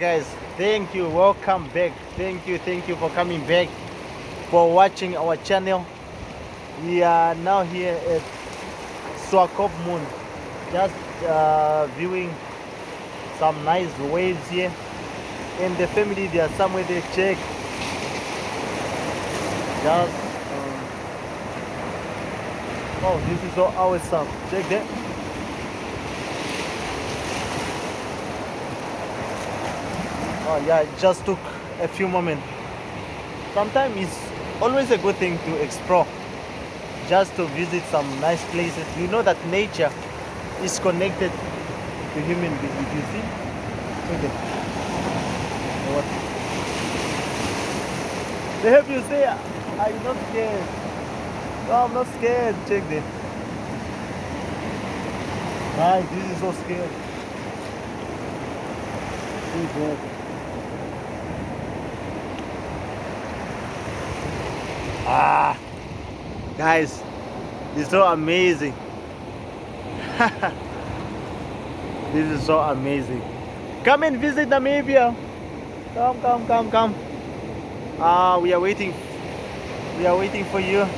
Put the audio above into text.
Guys, thank you, welcome back. Thank you for coming back, for watching our channel. We are now here at Swakop Moon, just viewing some nice waves here. And the family, they are somewhere they check. Just oh, this is all our stuff. Check that. Oh yeah, it just took a few moments. Sometimes it's always a good thing to explore, just to visit some nice places. You know that nature is connected to human beings. You see? Okay. What? They help you say, "Are you not scared?" No, I'm not scared. Check this. Nice. This is so scary. See that. Ah, guys, this is so amazing. This is so amazing. Come and visit Namibia. Come. We are waiting. We are waiting for you.